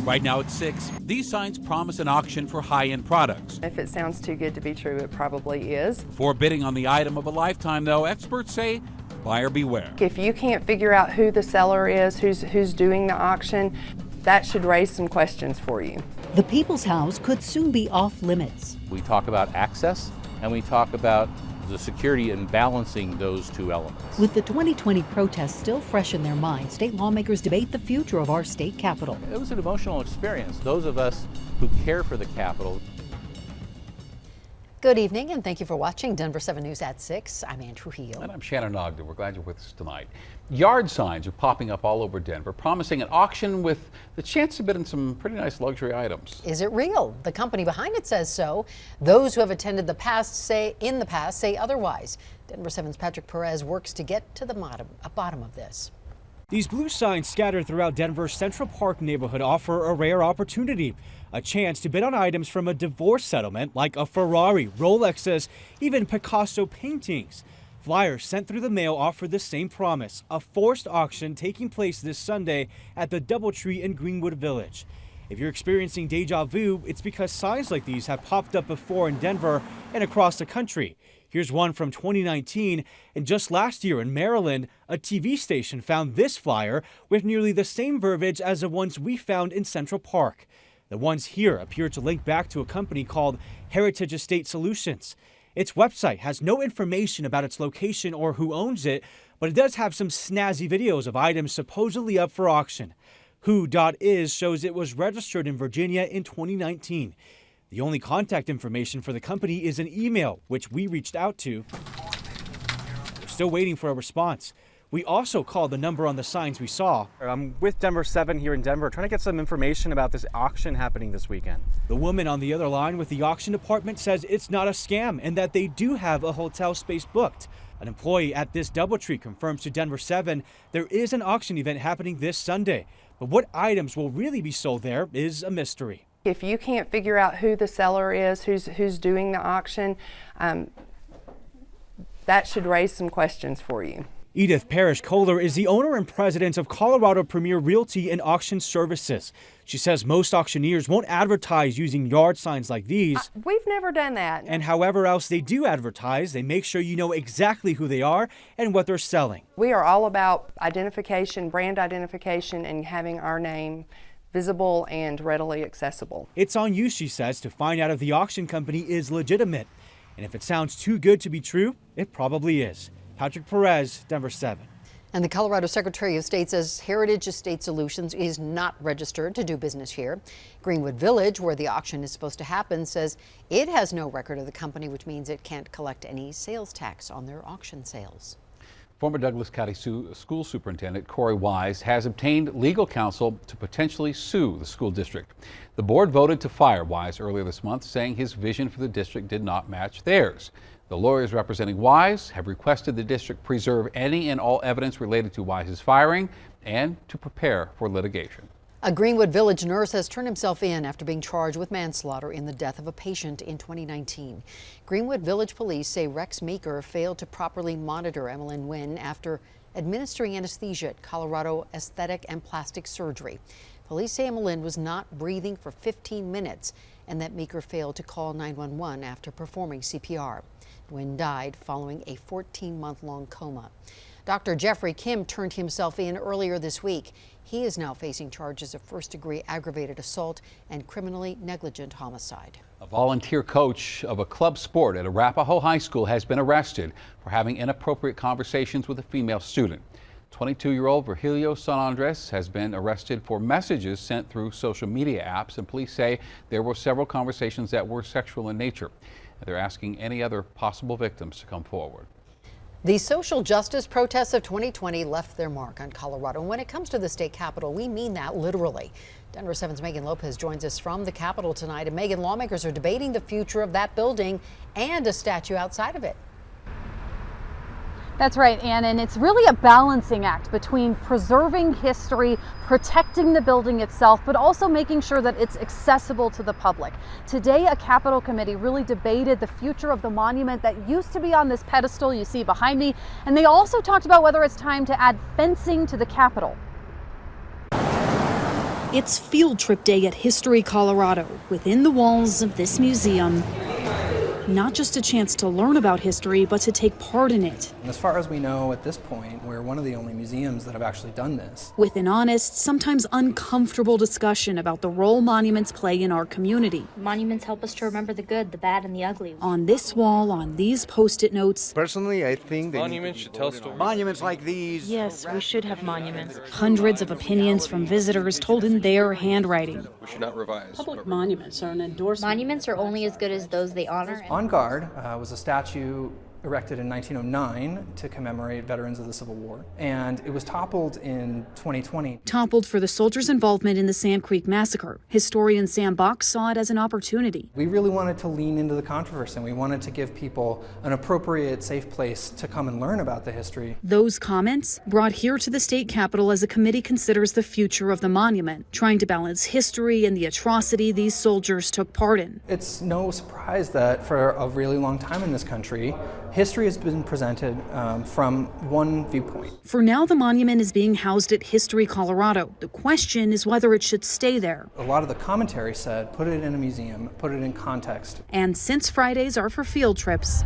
Right now at 6, these signs promise an auction for high-end products. If it sounds too good to be true, it probably is. Before bidding on the item of a lifetime, though, experts say buyer beware. If you can't figure out who the seller is, who's doing the auction, that should raise some questions for you. The People's House could soon be off limits. We talk about access and we talk about the security and balancing those two elements. With the 2020 protests still fresh in their minds, state lawmakers debate the future of our state capitol. It was an emotional experience. Those of us who care for the Capitol. Good evening, and thank you for watching Denver 7 News at 6. I'm Ann Trujillo. And I'm Shannon Ogden. We're glad you're with us tonight. Yard signs are popping up all over Denver, promising an auction with the chance to bid on some pretty nice luxury items. Is it real? The company behind it says so. Those who have attended the past say otherwise. Denver 7's Patrick Perez works to get to the bottom of this. These blue signs scattered throughout Denver's Central Park neighborhood offer a rare opportunity. A chance to bid on items from a divorce settlement like a Ferrari, Rolexes, even Picasso paintings. Flyers sent through the mail offer the same promise, a forced auction taking place this Sunday at the Doubletree in Greenwood Village. If you're experiencing deja vu, it's because signs like these have popped up before in Denver and across the country. Here's one from 2019, and just last year in Maryland, a TV station found this flyer with nearly the same verbiage as the ones we found in Central Park. The ones here appear to link back to a company called Heritage Estate Solutions. Its website has no information about its location or who owns it, but it does have some snazzy videos of items supposedly up for auction. Who.is shows it was registered in Virginia in 2019. The only contact information for the company is an email, which we reached out to. We're still waiting for a response. We also called the number on the signs we saw. I'm with Denver 7 here in Denver, trying to get some information about this auction happening this weekend. The woman on the other line with the auction department says it's not a scam and that they do have a hotel space booked. An employee at this Doubletree confirms to Denver 7 there is an auction event happening this Sunday. But what items will really be sold there is a mystery. If you can't figure out who the seller is, who's doing the auction, that should raise some questions for you. Edith Parrish-Kohler is the owner and president of Colorado Premier Realty and Auction Services. She says most auctioneers won't advertise using yard signs like these. We've never done that. And however else they do advertise, they make sure you know exactly who they are and what they're selling. We are all about identification, brand identification, and having our name visible and readily accessible. It's on you, she says, to find out if the auction company is legitimate. And if it sounds too good to be true, it probably is. Patrick Perez, Denver 7. And the Colorado Secretary of State says Heritage Estate Solutions is not registered to do business here. Greenwood Village, where the auction is supposed to happen, says it has no record of the company, which means it can't collect any sales tax on their auction sales. Former Douglas County School Superintendent Corey Wise has obtained legal counsel to potentially sue the school district. The board voted to fire Wise earlier this month, saying his vision for the district did not match theirs. The lawyers representing Wise have requested the district preserve any and all evidence related to Wise's firing and to prepare for litigation. A Greenwood Village nurse has turned himself in after being charged with manslaughter in the death of a patient in 2019. Greenwood Village police say Rex Meeker failed to properly monitor Emmeline Nguyen after administering anesthesia at Colorado Aesthetic and Plastic Surgery. Police say Emmeline was not breathing for 15 minutes and that Meeker failed to call 911 after performing CPR. Nguyen died following a 14-month-long coma. Dr. Jeffrey Kim turned himself in earlier this week. He is now facing charges of first-degree aggravated assault and criminally negligent homicide. A volunteer coach of a club sport at Arapahoe High School has been arrested for having inappropriate conversations with a female student. 22-year-old Virgilio San Andres has been arrested for messages sent through social media apps, and police say there were several conversations that were sexual in nature. They're asking any other possible victims to come forward. The social justice protests of 2020 left their mark on Colorado. And when it comes to the state capitol, we mean that literally. Denver 7's Megan Lopez joins us from the Capitol tonight. And Megan, lawmakers are debating the future of that building and a statue outside of it. That's right, Ann, and it's really a balancing act between preserving history, protecting the building itself, but also making sure that it's accessible to the public. Today, a Capitol committee really debated the future of the monument that used to be on this pedestal you see behind me, and they also talked about whether it's time to add fencing to the Capitol. It's field trip day at History Colorado, within the walls of this museum. Not just a chance to learn about history, but to take part in it. As far as we know at this point, we're one of the only museums that have actually done this. With an honest, sometimes uncomfortable discussion about the role monuments play in our community. Monuments help us to remember the good, the bad, and the ugly. On this wall, on these Post-it notes. Personally, I think monuments should tell stories. Monuments like these. Yes, we should have monuments. Hundreds of opinions from visitors told in their handwriting. We should not revise. Public monuments are an endorsement. Monuments are only as good as those they honor. On Guard was a statue erected in 1909 to commemorate veterans of the Civil War, and it was toppled in 2020. Toppled for the soldiers' involvement in the Sand Creek Massacre. Historian Sam Bach saw it as an opportunity. We really wanted to lean into the controversy, and we wanted to give people an appropriate, safe place to come and learn about the history. Those comments brought here to the state capitol as a committee considers the future of the monument, trying to balance history and the atrocity these soldiers took part in. It's no surprise that for a really long time in this country, history has been presented from one viewpoint. For now, the monument is being housed at History Colorado. The question is whether it should stay there. A lot of the commentary said, put it in a museum, put it in context. And since Fridays are for field trips,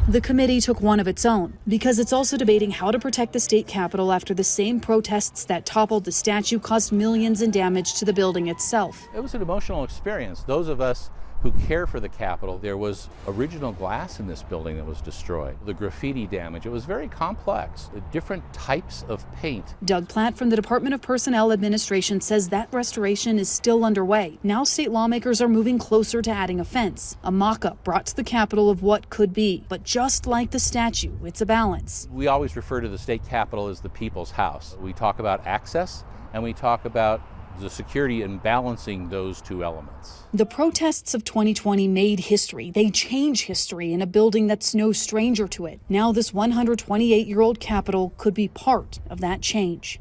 the committee took one of its own, because it's also debating how to protect the state capitol after the same protests that toppled the statue caused millions in damage to the building itself. It was an emotional experience. Those of us who care for the Capitol, there was original glass in this building that was destroyed. The graffiti damage, it was very complex. The different types of paint. Doug Platt from the Department of Personnel Administration says that restoration is still underway. Now state lawmakers are moving closer to adding a fence, a mock-up brought to the Capitol of what could be. But just like the statue, it's a balance. We always refer to the state Capitol as the people's house. We talk about access and we talk about the security and balancing those two elements. The protests of 2020 made history. They change history in a building that's no stranger to it. Now this 128-year-old Capitol could be part of that change.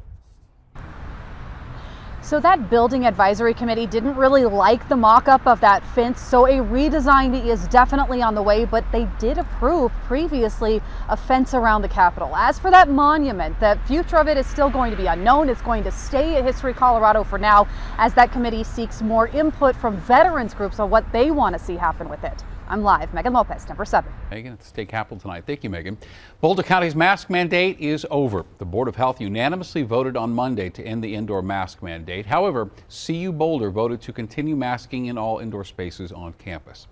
So that building advisory committee didn't really like the mock-up of that fence, so a redesign is definitely on the way, but they did approve previously a fence around the Capitol. As for that monument, the future of it is still going to be unknown. It's going to stay at History Colorado for now, as that committee seeks more input from veterans groups on what they want to see happen with it. I'm live, Megan Lopez, Denver 7. Megan at the state capitol tonight. Thank you, Megan. Boulder County's mask mandate is over. The Board of Health unanimously voted on Monday to end the indoor mask mandate. However, CU Boulder voted to continue masking in all indoor spaces on campus.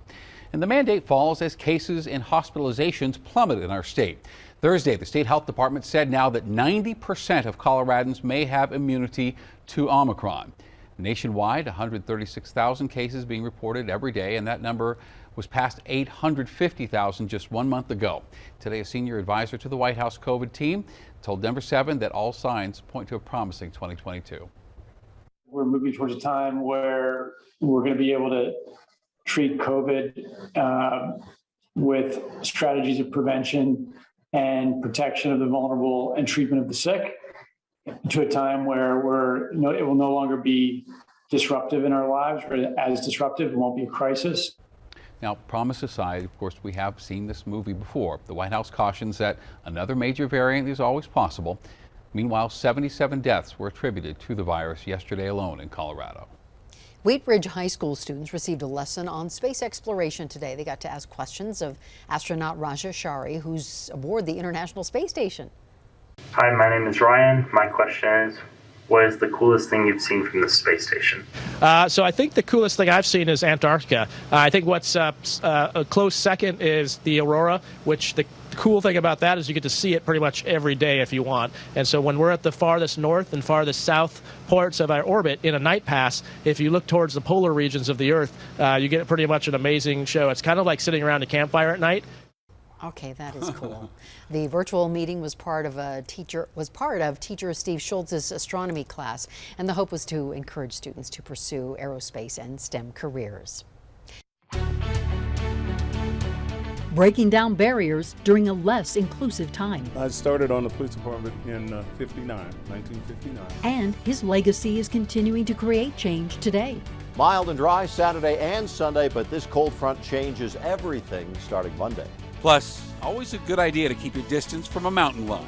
And the mandate falls as cases and hospitalizations plummet in our state. Thursday, the state health department said now that 90% of Coloradans may have immunity to Omicron. Nationwide, 136,000 cases being reported every day, and that number was past 850,000 just 1 month ago. Today, a senior advisor to the White House COVID team told Denver 7 that all signs point to a promising 2022. We're moving towards a time where we're going to be able to treat COVID with strategies of prevention and protection of the vulnerable and treatment of the sick, to a time where it will no longer be disruptive in our lives, or as disruptive. It won't be a crisis. Now, promise aside, of course, we have seen this movie before. The White House cautions that another major variant is always possible. Meanwhile, 77 deaths were attributed to the virus yesterday alone in Colorado. Wheat Ridge High School students received a lesson on space exploration today. They got to ask questions of astronaut Raja Shari, who's aboard the International Space Station. Hi, my name is Ryan. My question is, what is the coolest thing you've seen from the space station? So I think the coolest thing I've seen is Antarctica. I think what's a close second is the aurora, which the cool thing about that is you get to see it pretty much every day if you want. And so when we're at the farthest north and farthest south parts of our orbit in a night pass, if you look towards the polar regions of the Earth, you get pretty much an amazing show. It's kind of like sitting around a campfire at night. Okay, that is cool. The virtual meeting was part of teacher Steve Schultz's astronomy class, and the hope was to encourage students to pursue aerospace and STEM careers. Breaking down barriers during a less inclusive time. I started on the police department in 1959. And his legacy is continuing to create change today. Mild and dry Saturday and Sunday, but this cold front changes everything starting Monday. Plus, always a good idea to keep your distance from a mountain lion.